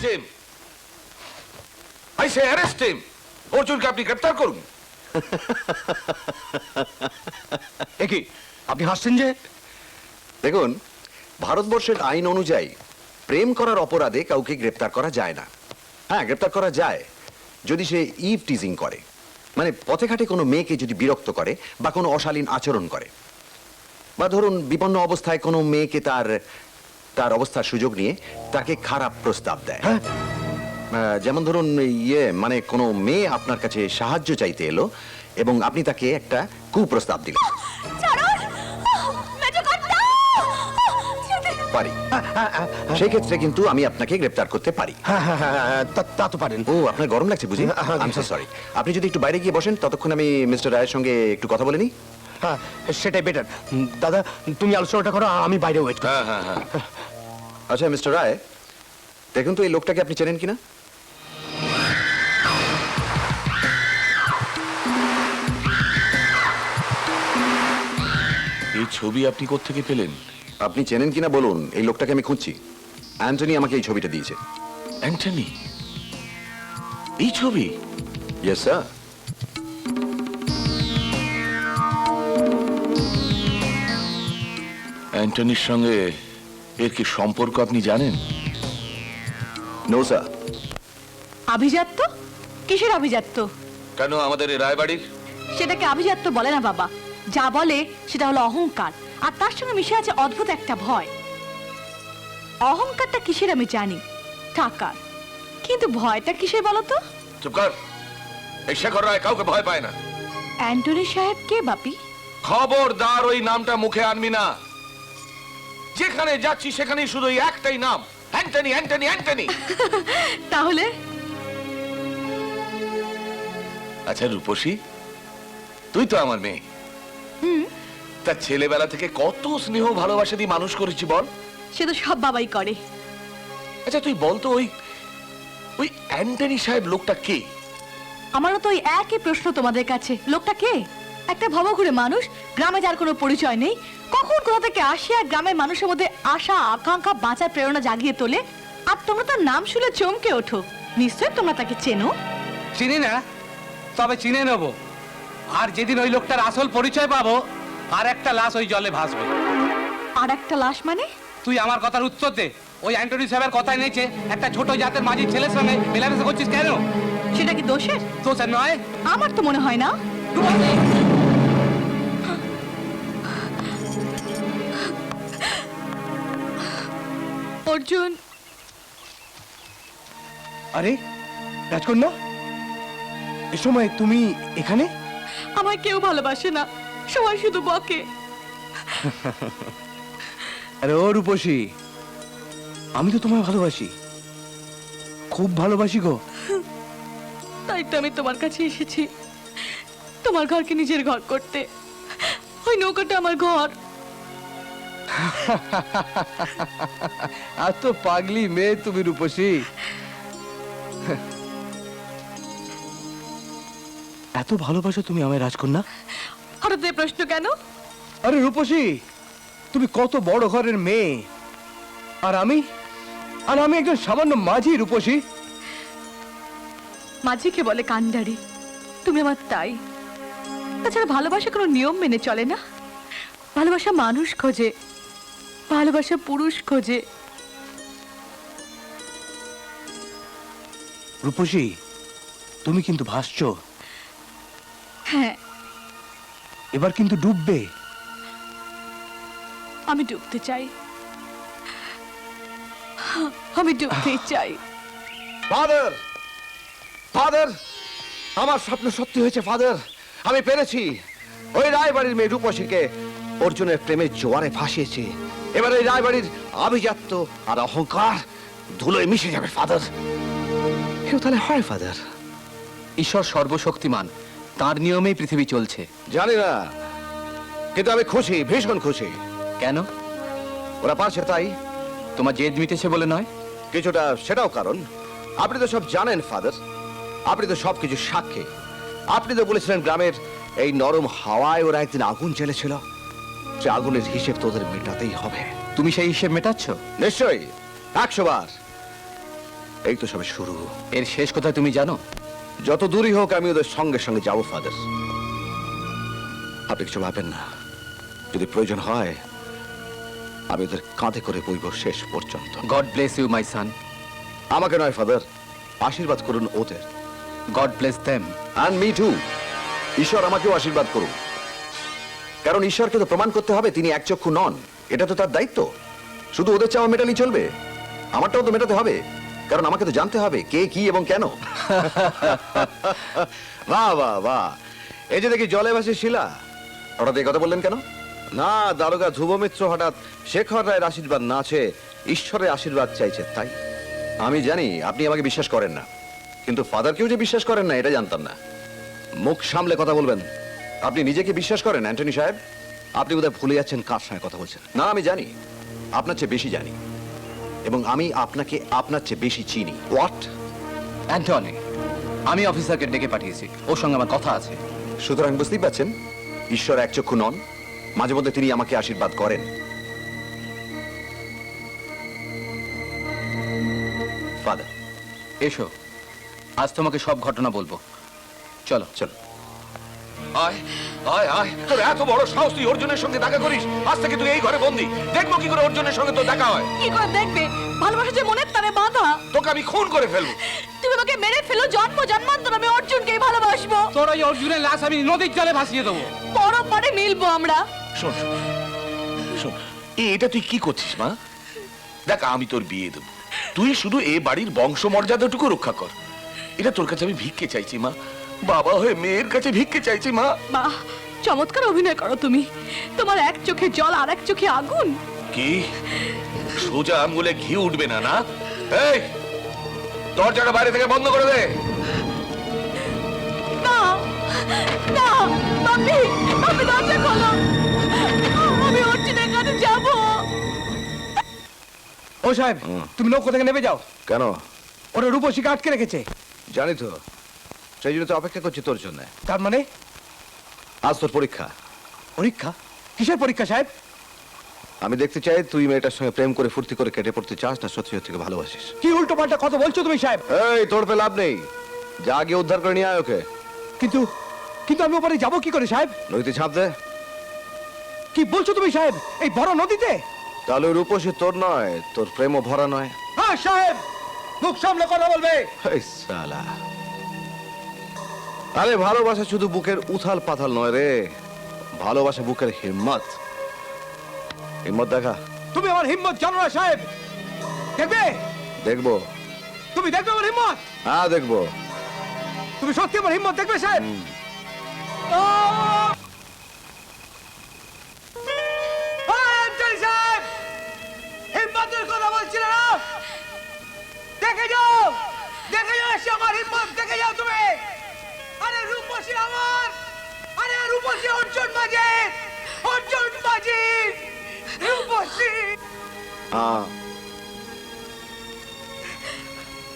him! I say arrest him! অর্জুনকে আপনি গ্রেফতার করুন। কি আপনি হাসছেন যে? দেখুন, ভারতবর্ষের আইন অনুযায়ী প্রেম করার অপরাধে কাউকে গ্রেপ্তার করা যায় না। হ্যাঁ, গ্রেপ্তার করা যায় যদি সে ইভ টিজিং করে, মানে পথে ঘাটে কোনো মেয়েকে যদি বিরক্ত করে বা কোনো অশালীন আচরণ করে, বা ধরুন বিপন্ন অবস্থায় কোনো মেয়েকে তার অবস্থার সুযোগ নিয়ে তাকে খারাপ প্রস্তাব দেয়। হ্যাঁ, যেমন ধরুন মানে কোনো মেয়ে আপনার কাছে সাহায্য চাইতে এলো এবং আপনি তাকে একটা কুপ্রস্তাব দিলেন। পারি, সেই ক্ষেত্রে কিন্তু আমি আপনাকে গ্রেফতার করতে পারি। তা তো পারেন। ও, আপনার গরম লাগছে বুঝি? I am so sorry. আপনি যদি একটু বাইরে গিয়ে বসেন, ততক্ষণ আমি মিস্টার রায়ের সঙ্গে একটু কথা বলে নিই। হ্যাঁ, সেটাই বেটার। দাদা, তুমি আলোচনাটা করো, আমি বাইরে ওয়েট করি। হ্যাঁ। আচ্ছা মিস্টার রায়, দেখুন তো এই লোকটাকে আপনি চেনেন কিনা? এই ছবি আপনি কোত্থেকে পেলেন? আপনি চেনেন কিনা বলুন, এই লোকটাকে আমি খুঁজছি। অ্যান্টনি আমাকে এই ছবিটা দিয়েছে। অ্যান্টনি? এই ছবি? Yes sir. অ্যান্টনির সঙ্গে এর কি সম্পর্ক আপনি জানেন? No sir. আভিজাত্য? কিসের আভিজাত্য? কেন আমাদের এই রায়বাড়ির? সেটাকে আভিজাত্য বলে না বাবা, যা বলে সেটা হলো অহংকার, আর তার সঙ্গে মিশে আছে অদ্ভুত একটা ভয়। অহংকারটা কিসের আমি জানি, টাকার, কিন্তু ভয়টা কিসের বলো তো? চুপ কর। এই শেখর রায় কাউকে ভয় পায় না। অ্যান্টনি সাহেব কে বাপি? খবরদার ওই নামটা মুখে আনবি না। যেখানে যাচ্ছি সেখানেই শুধু এই একটাই নাম, অ্যান্টনি অ্যান্টনি অ্যান্টনি। তাহলে আচ্ছা রূপসী, তুই তো আমার মেয়ে। তার ছেলেবেলা থেকে কত স্নেহ ভালোবাসা দিয়ে মানুষ করেছি বল। সে তো সব বাবাই করে। আচ্ছা তুই বলতো ওই অ্যান্টনি সাহেব লোকটা কে? আমারও তো ওই একই প্রশ্ন তোমাদের কাছে। লোকটা কে? একটা ভবঘুরে মানুষ, গ্রামে যার কোনো পরিচয় নেই, কখন কোথা থেকে আসে আর গ্রামের মানুষের মধ্যে আশা আকাঙ্ক্ষা বাঁচার প্রেরণা জাগিয়ে তোলে, আর তোমরা তার নাম শুনে চমকে ওঠো। নিশ্চয় তোমরা তাকে চেনো। চিনি না, তবে চিনে নেব। আর যেদিন ওই লোকটার আসল পরিচয় পাবো, আর একটা লাশ ওই জলে ভাসবে। আর একটা লাশ মানে? তুই আমার কথার উত্তর দে। ওই অ্যান্টনি সাহেবের কথাই নেছে একটা ছোট জাতের মাঝির ছেলের সঙ্গে মেলামেশা করছিস কেন? সেটা কি দোষের? তো স্যার নয়, আমার তো মনে হয় না। অর্জুন। আরে রাজকন্যা, এ সময় তুমি এখানে? আমায় কেউ ভালোবাসে না, সবাই শুধু বকে। আরে ও রূপসী, আমি তো তোমায় ভালোবাসি, খুব ভালোবাসি গো। তাই তো আমি তোমার কাছে এসেছি, তোমার ঘরকে নিজের ঘর করতে। ওই নৌকাটা আমার ঘর। এত পাগলি মেয়ে তুমি রূপসী। এত ভালোবাসো তুমি আমায় রাজকন্যা? হঠাৎ এই প্রশ্ন কেন? আরে রূপসী, তুমি কত বড় ঘরের মেয়ে, আর আমি একজন সামান্য মাঝি। রূপসী, মাঝিকে বলে কান্ডারি, তুমি আমার তাই। তাছাড়া ভালোবাসা কোনো নিয়ম মেনে চলে না। ভালোবাসা মানুষ খোঁজে, ভালোবাসা পুরুষ খোঁজে। রূপসী, তুমি কিন্তু ভাসছো। হ্যাঁ, এবার কিন্তু ডুববে। আমি ডুবতে চাই, আমি ডুবতেই চাই। ফাদার, ফাদার, আমার স্বপ্ন সত্যি হয়েছে ফাদার। আমি পেরেছি। ওই রায়বাড়ির মেয়ে রূপসীকে অর্জুনের প্রেমের জোয়ারে ভাসিয়েছি। এবার ওই রায়বাড়ির আভিজাত্য আর অহংকার ধুলোয় মিশে যাবে ফাদার। কেউ তাহলে হয় ফাদার? ঈশ্বর সর্বশক্তিমান, তার নিয়মেই পৃথিবী চলছে। জানি না, কিন্তু আমি খুশি, ভীষণ খুশি। কেন? ওরা পারছে তাই। তোমার জেদ মিটেছে বলে নয়? কিছুটা সেটাও কারণ। আপনি তো সব জানেন ফাদার, আপনি তো সবকিছু সাক্ষী। আপনি তো বলেছিলেন গ্রামের এই নরম হাওয়ায় ওরা একদিন আগুন জ্বেলেছিল। সে আগুনের হিসেব তোদের মেটাতেই হবে। তুমি সেই হিসেব মেটাচ্ছ? নিশ্চয়ই, 100 বার। এই তো সবে শুরু। এর শেষ কোথায় তুমি জানো? যত দূরই হোক আমি ওদের সঙ্গে সঙ্গে যাবো ফাদার। আপনি কিছু ভাবেন না, যদি প্রয়োজন হয় আমি ওদের কাঁধে করে বইব শেষ পর্যন্ত। গড ব্লেস ইউ মাই সান। আমাকে নয় ফাদার, আশীর্বাদ করুন ওদের। God bless them. And me two. ঈশ্বর আমাকেও আশীর্বাদ করুন, কারণ ঈশ্বরকে তো প্রমাণ করতে হবে তিনি একচক্ষু নন। এটা তো তার দায়িত্ব। শুধু ওদের চাওয়া মেটালেই চলবে, আমারটাও তো মেটাতে হবে, কারণ আমাকে তো জানতে হবে কে কি এবং কেন। বাহ বাহ বাহ, এই যে দেখি জলে ভাসে শিলা, হঠাৎ এই কথা বললেন কেন? না, দারোগা ধ্রুব মিত্র হঠাৎ শেখর রায়ের আশীর্বাদ না চেয়ে ঈশ্বরের আশীর্বাদ চাইছে, তাই। আমি জানি আপনি আমাকে বিশ্বাস করেন না, কিন্তু ফাদারকেও যে বিশ্বাস করেন না এটা জানতাম না। মুখ সামলে কথা বলবেন। আপনি নিজেকে বিশ্বাস করেন অ্যান্টনি সাহেব? আপনি বোধহয় ভুলে যাচ্ছেন কার সঙ্গে কথা বলছেন। না, আমি জানি, আপনার চেয়ে বেশি জানি, এবং আমি আপনাকে আপনার চেয়ে বেশি চিনি। হোয়াট? অ্যান্টনি, আমি অফিসারকে ডেকে পাঠিয়েছি, ওর সঙ্গে আমার কথা আছে। সুতরাং বুঝতেই পারছেন ঈশ্বর একচক্ষু নন, মাঝে মধ্যে তিনি আমাকে আশীর্বাদ করেন। ফাদার, এসো, আজ তোমাকে সব ঘটনা বলবো। চলো চলো। আয় আয় আয়, তোর এত বড় সাহস, তুই অর্জুনের সঙ্গে দেখা করিস? আজ থেকে তুই এই ঘরে বন্দি। দেখবো কি করে অর্জুনের সঙ্গে তোর দেখা হয়। কি করে দেখবে? ভালোবাসা যে মনের তারে বাঁধা। তোকে আমি খুন করে ফেলবো। তুমি আমাকে মেরে ফেলো, জন্ম জন্মান্তর আমি অর্জুনকেই ভালোবাসবো। তোর ওই অর্জুনের লাশ আমি নদীর জলে ভাসিয়ে দেবো। পরে মিলবো আমরা। শোন শোন, শোন, এটা তুই কি করছিস মা? দেখ, আমি তোর বিয়ে দেবো, তুই শুধু এ বাড়ির বংশ মর্যাদাটুকু রক্ষা কর। এটা তোর কাছে আমি ভিক্ষে চাইছি মা, বাবা হয়ে মেয়ের কাছে ভিক্ষে চাইছি মা। বাহ, চমৎকার অভিনয় করো তুমি। তোমার এক চোখে জল আর এক চোখে আগুন। কি সোজা আঙ্গুলে ঘি উঠবে না? না, এই দরজাটা বাইরে থেকে বন্ধ করে দে। না না, বাপি বাপি, দরজা খোলো, আমি অর্জুনের কাছে যাবো। ও সাহেব, তুমি নৌকো থেকে নেমে যাও। কেন? ওরা রূপসীকে আটকে রেখেছে। জানি তো, সেই জন্য তো অপেক্ষা করছি তোর জন্য। তার মানে আজ তোর পরীক্ষা। পরীক্ষা? কিসের পরীক্ষা সাহেব? আমি দেখতে চাই তুই মেয়েটার সঙ্গে প্রেম করে ফুর্তি করে কেটে পড়তে চাস না সত্যি সত্যি ভালোবাসিস। কি উল্টো পাল্টা কথা বলছো তুমি সাহেব? এই, তোর পে লাভ নেই, যা গিয়ে উদ্ধার করে নিয়ে আয় ওকে। কিন্তু কিন্তু আমি ওপারে যাবো কি করে সাহেব? নদীতে ঝাঁপ দে। কি বলছো তুমি সাহেব? এই বড় নদীতে? তাহলে রূপসী তোর নয়, তোর প্রেমও ভরা নয়। হ্যাঁ সাহেব, মুখ সামলে কথা বলবে। এই শালা। আরে ভালোবাসা শুধু বুকের উথাল পাথাল নয় রে, ভালোবাসা বুকের হিম্মত। হিম্মত দেখা। তুমি আমার হিম্মত জানো না সাহেব? দেখবে? দেখবো। তুমি দেখবে আমার হিম্মত? হ্যাঁ দেখবো। তুমি সত্যি আমার হিম্মত দেখবে সাহেব? সাহেব, হিম্মতের কথা বলছিল না? দেখে যাও, দেখে যাও, এসে আমার হিম্মত দেখে যাও তুমি। আরে রূপসী আমার, আরে রূপসী অর্জুন মাঝে, অর্জুন মাঝে, রূপসী।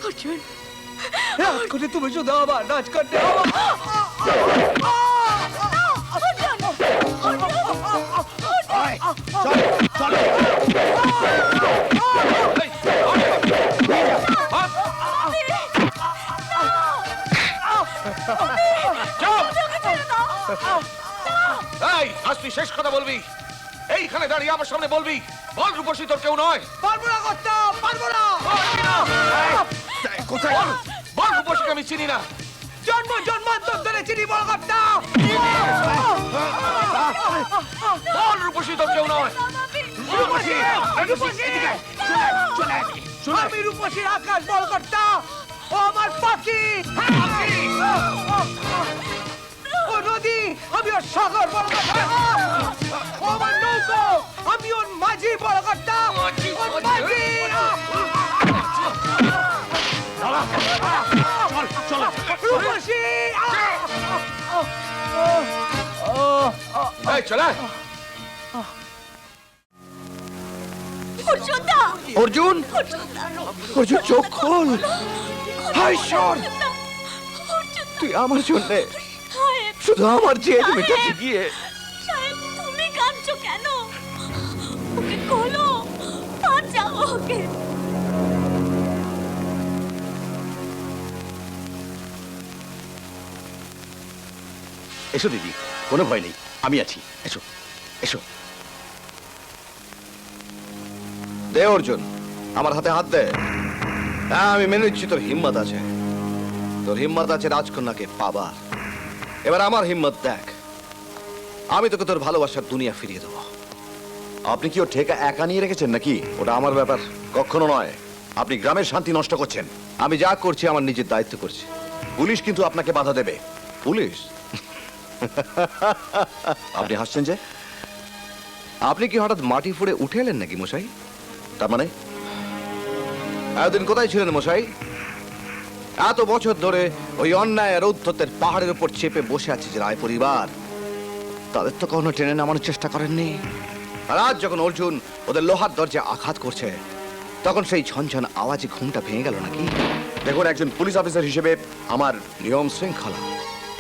অর্জুন, রাজ করে তুমি শুধু আমার রাজ করতে এই, আজ তুই শেষ কথা বলবি, এইখানে দাঁড়িয়ে আমার সামনে বলবি। বল রূপসী তোর কেউ নয়। পারবো না করতে, পারবো না। কোথায়? বল রূপসীকে আমি চিনি না। জন্ম জন্মান্তর ধরে চিনি বড় কর্তা। বল রূপসী তোর কেউ নয়। রূপসী, আমি রূপসীর আকাশ বড় কর্তা, ও আমার পাখি। ও নদী, আমি ওর সাগর বড় কর্তা। ও আমার নৌকো, আমি ওর মাঝি বড় কর্তা। ওর মাঝি। রূপসী। এই চলে। অর্জুনদা, অর্জুন, অর্জুন চোখ খোল। হায় ঈশ্বর, তুই আমার জন্য শুধু আমার চেয়ে মেটাতে গিয়ে। সাহেব, তুমি কাঁদছো কেন? ওকে খোলো, বাঁচাও ওকে। এসো দিদি, কোনো ভয় নেই, আমি আছি, এসো এসো। দে অর্জুন, আমার হাতে হাত দে। হ্যাঁ, আমি মেনে নিচ্ছি তোর হিম্মত আছে, তোর হিম্মত আছে রাজকন্যাকে পাবার। এবার আমার হিম্মত দেখ, আমি তোকে তোর ভালোবাসার দুনিয়া ফিরিয়ে দেবো। আপনি কি ওর ঠেকা একা নিয়ে রেখেছেন নাকি? ওটা আমার ব্যাপার কখনো নয়। আপনি গ্রামের শান্তি নষ্ট করছেন। আমি যা করছি আমার নিজের দায়িত্ব করছি। পুলিশ কিন্তু আপনাকে বাধা দেবে। পুলিশ? আপনি হাসছেন যে? আপনি কি হঠাৎ মাটি ফুঁড়ে উঠে এলেন নাকি মশাই? তার মানে এতদিন কোথায় ছিলেন মশাই? এত বছর ধরে ওই অন্যায় আর ঔদ্ধত্যের পাহাড়ের উপর চেপে বসে আছে যে রায় পরিবার, তাদের তো কখনো টেনে নামানোর চেষ্টা করেননি। আর আজ যখন অর্জুন ওদের লোহার দরজায় আঘাত করছে, তখন সেই ঝনঝন আওয়াজে ঘুমটা ভেঙে গেল নাকি? দেখুন, একজন পুলিশ অফিসার হিসেবে আমার নিয়ম শৃঙ্খলা,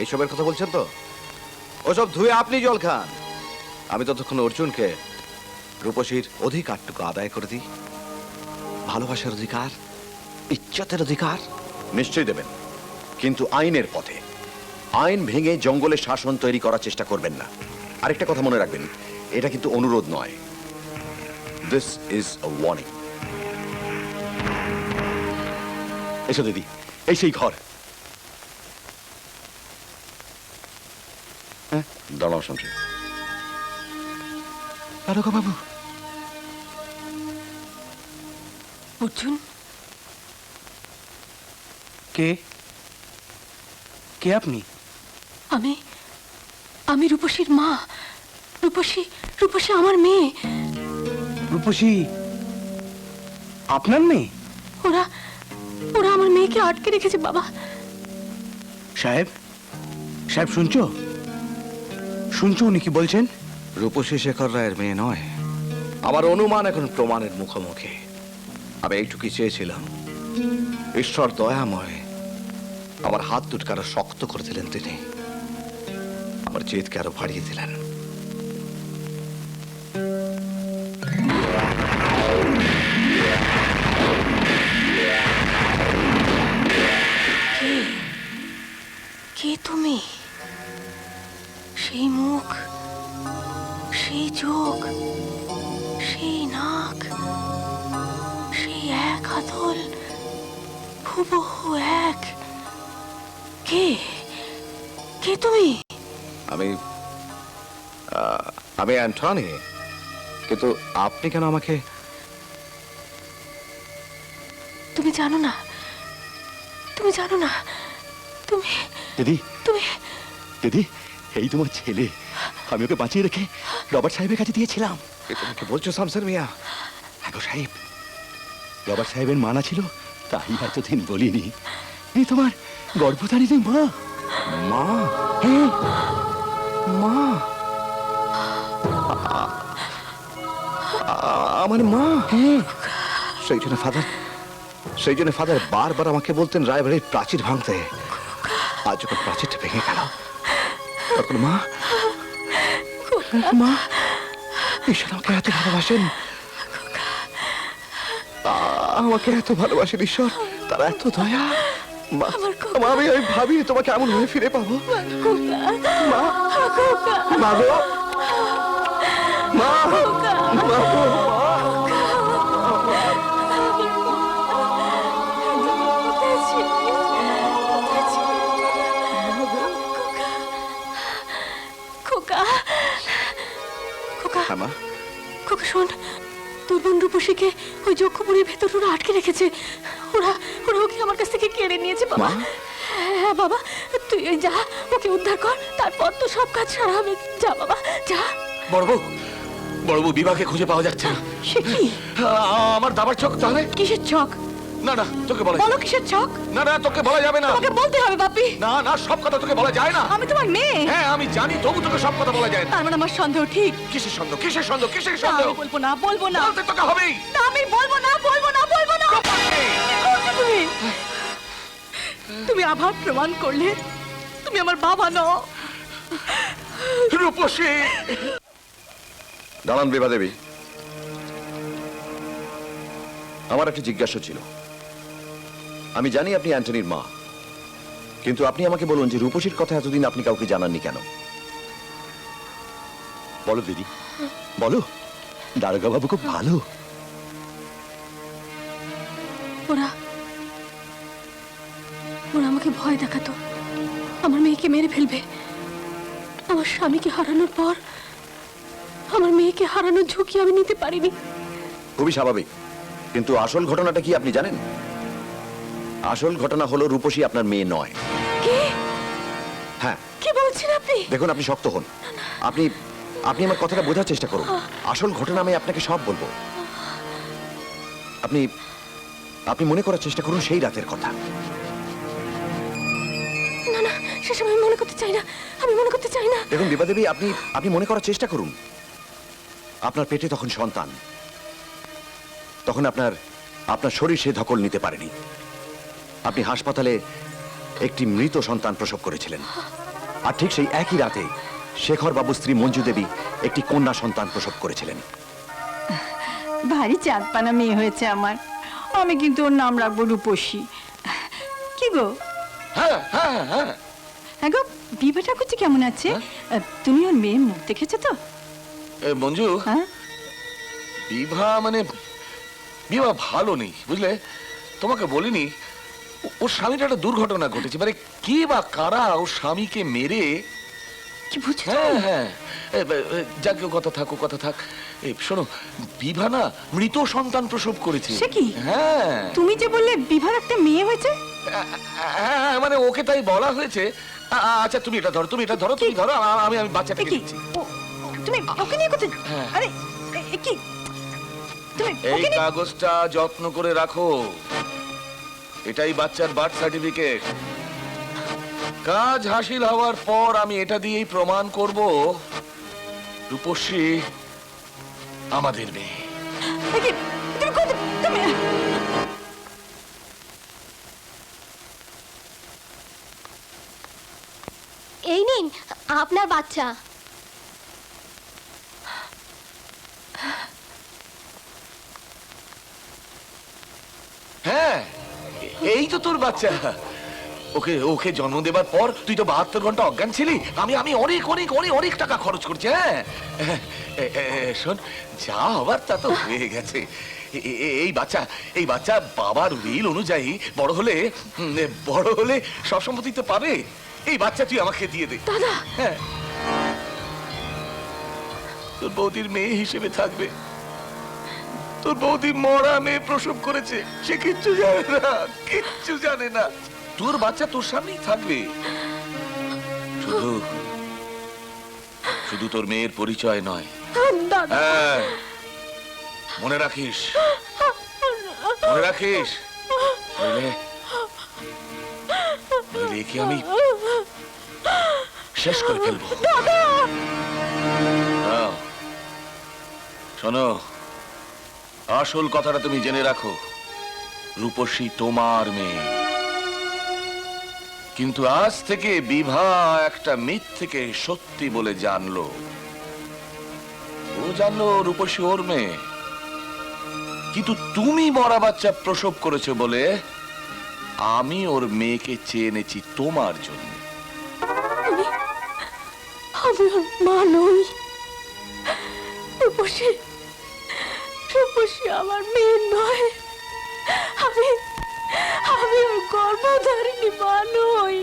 এইসবের কথা বলছেন তো? ওসব ধুয়ে আপনি জল খান। আমি ততক্ষণ অর্জুনকে রূপসীর অধিকারটুকু আদায় করে দিই। ভালোবাসার অধিকার, ইজ্জতের অধিকার নিশ্চয়ই দেবেন, কিন্তু আইনের পথে। আইন ভেঙে জঙ্গলে শাসন তৈরি করার চেষ্টা করবেন না। আরেকটা কথা মনে রাখবেন, এটা কিন্তু অনুরোধ নয়, দিস ইজ আ ওয়ার্নিং। এসো দিদি, এই সেই ঘর। হ্যাঁ, দাঁড়াও শুনছি। দারোগা বাবু। অর্জুন, কে কে আপনি? আমি আমি রূপসীর মা। রূপসী রূপসী আমার মেয়ে। রূপসী আপনার মেয়ে? ওরা ওরা আমার মেয়েকে আটকে রেখেছে বাবা। সাহেব, সাহেব শুনছো? শুনছো উনি কি বলছেন? রূপসী শেখর রায়ের মেয়ে নয়। আমার অনুমান এখন প্রমাণের মুখোমুখি। আমি এইটুকুই চেয়েছিলাম, ঈশ্বর দয়াময়, আমার হাত দুটকে আরো শক্ত করে দিলেন তিনি, আমার জেদকে আরো বাড়িয়ে দিলেন। কে তুমি? সেই মুখ, সেই চোখ, সেই নাক, সেই এক আদল, হুবহু এক। কে কে তুমি? আমি অ্যান্টনি, কিন্তু আপনি কেন আমাকে? তুমি জানো না, তুমি জানো না, তুমি দিদি, তুমি দিদি, এই তোমার ছেলে। আমি ওকে বাঁচিয়ে রেখে রবার্ট সাহেবের কাছে দিয়েছিলাম। তুমি কি বলছো শামসের মিয়া? হ্যাঁ গো সাহেব, রবার্ট সাহেবের মানা ছিল, তাই এতদিন বলিনি। এই তোমার গর্ভধারিণী মা। মা? হ্যাঁ, মা, আমার মা। হ্যাঁ, সেই জন্য ফাদার বারবার আমাকে বলতেন রায়বাড়ির প্রাচীর ভাঙতে। আজ যখন প্রাচীরটা ভেঙে গেল, তখন মা, মা, ঈশ্বর আমাকে এত ভালোবাসেন, আমাকে এত ভালোবাসেন ঈশ্বর, তার এত দয়া। মা, আমি ভাবি তোমাকে এমন হয়ে ফিরে পাবো। মা, মা গো, মা, মা গো, খোকা, খোকা, হ্যাঁ মা। খোকা শোন, তোর বোন রূপসীকে ওই যজ্ঞপুরীর ভেতর ওরা আটকে রেখেছে। ওরা ওরা ওকে আমার কাছ থেকে কেড়ে নিয়েছে বাবা। হ্যাঁ বাবা, তুই ওই যা, ওকে উদ্ধার কর, তারপর তো সব কাজ সারা হবে। যা বাবা, যা। বড়বু বিভাকে খুঁজে পাওয়া যাচ্ছে না। সে কি? আমার দাবার চোখ তাহলে? কিসের ছক? না না, তোকে বলা বলো কিসের ছক? না না, তোকে বলা যাবে না। তোমাকে বলতে হবে বাপি। না না, সব কথা তোকে বলা যায় না। আমি তোমার মেয়ে। হ্যাঁ আমি জানি, তবু তোকে সব কথা বলা যায় না। তার মানে আমার সন্দেহ ঠিক। কিসের সন্দেহ, কিসের সন্দেহ, কিসের না, সন্দেহ? আমি বলবো না, বলবো না। বলতে তোকে হবেই। না, আমি বলবো না, বলবো না, বলবো না। কি করছো তুমি? তুমি আবার প্রমাণ করলে তুমি আমার বাবা নও। রূপসী। দাঁড়ান বিভা দেবী, আমার একটা জিজ্ঞাসা ছিল। আমি জানি আপনি অ্যান্টনির মা, কিন্তু আপনি আমাকে বলুন যে রূপসীর কথা এতদিন আপনি কাউকে জানাননি কেন? বলো দিদি, বলো। দারোগা বাবু খুব ভালো। ওরা ওরা আমাকে ভয় দেখাতো, আমার মেয়েকে মেরে ফেলবে। আমার স্বামীকে হারানোর পর আমার মেয়েকে হারানোর ঝুঁকি আমি নিতে পারিনি। খুবই স্বাভাবিক, কিন্তু আসল ঘটনাটা কি আপনি জানেন? আসল ঘটনা হলো রূপসী আপনার মেয়ে নয়। কি হ্যাঁ, কি বলছেন আপনি? দেখুন আপনি শক্ত হন। আপনি আপনি আমার কথাটা বোঝার চেষ্টা করুন। আসল ঘটনা আমি আপনাকে সব বলবো। আপনি আপনি মনে করার চেষ্টা করুন সেই রাতের কথা। না না, সেসব আমি মনে করতে চাই না, আমি মনে করতে চাই না। দেখুন বিভা দেবী, আপনি আপনি মনে করার চেষ্টা করুন। আপনার পেটে তখন সন্তান, তখন আপনার আপনার শরীর সে ধকল নিতে পারেনি। আপনি হাসপাতালে একটি মৃত সন্তান প্রসব করেছিলেন, আর ঠিক সেই একই রাতে শেখর বাবু স্ত্রী মঞ্জু দেবী একটি কন্যা সন্তান প্রসব করেছিলেন। ভারী চাঁদপানা মেয়ে হয়েছে আমার। আমি কিন্তু ওর নাম রাখবো রূপসী। কি গো? হ্যাঁ হ্যাঁ হ্যাঁ। হ্যাঁ গো, বিভা ঠাকুরজি কেমন আছে? তুমি ওর মেয়ের মুখ দেখেছো তো? মঞ্জু, হ্যাঁ, বিভা ভালো নেই, বুঝলে? তোমাকে বলিনি, ওর স্বামীর একটা দুর্ঘটনা ঘটেছে। মানে কে বা কারা ওর স্বামীকে মেরে। কি বুঝছো? হ্যাঁ হ্যাঁ, যাকে কথা থাক, ও কথা থাক। শোনো, বিভা না মৃত সন্তান প্রসব করেছে। সে কি? হ্যাঁ তুমি যে বললে বিভার একটা মেয়ে হয়েছে। হ্যাঁ, মানে ওকে তাই বলা হয়েছে। আচ্ছা তুমি এটা ধরো, তুমি এটা ধরো, তুমি ধরো, আমি বাচ্চাটাকে কি? দিচ্ছি। তুমি ওকে নিয়ে কোথায়? হ্যাঁ। আরে কি তুমি এই ওকে নিয়ে? কাগজটা যত্ন করে রাখো, এটাই বাচ্চার বার্থ সার্টিফিকেট। কাজ হাসিল হওয়ার পর আমি এটা দিয়েই প্রমাণ করব রূপসী আমাদের মেয়ে। কি? তুমি কোথায়? তুমি এই নিন আপনার বাচ্চা। হ্যাঁ, এই তো তোর বাচ্চা। ওকে ওকে জন্ম দেবার পর তুই তো 72 ঘন্টা অজ্ঞান ছিলি। আমি অনেক অনেক অনেক অনেক টাকা খরচ করছি। হ্যাঁ, শোন, যা হবার তা তো হয়ে গেছে। এই বাচ্চা বাবার উইল অনুযায়ী বড় হলে সব সম্পত্তি তো পাবে। এই বাচ্চা তুই আমাকে দিয়ে দে। দাদা, হ্যাঁ, তোর বৌদির মেয়ে হিসেবে থাকবে। তোর বৌদি মরা মেয়ে প্রসব করেছে, সে কিচ্ছু জানে না, কিচ্ছু জানে না। তোর বাচ্চা তোর সামনেই থাকবে। শুধু শুধু তোর মেয়ের পরিচয় নয়। দাদা, হ্যাঁ, মনে রাখিস, মনে রাখিস, নইলে একে আমি শেষ করে ফেলবো। হ্যাঁ, শোনো, আসল কথাটা তুমি জেনে রাখো, রূপসী তোমার মেয়ে। কিন্তু আজ থেকে বিভা একটা মিথ্যেকে সত্যি বলে জানলো। ও জানলো রূপসী ওর মেয়ে, কিন্তু তুমি মরা বাচ্চা প্রসব করেছো বলে আমি ওর মেয়েকে চেয়ে এনেছি তোমার জন্য। আমি ওর মা নই। রূপসী আমার মেয়ে নয়। আমি ওর গর্ভধারিণী মা নই।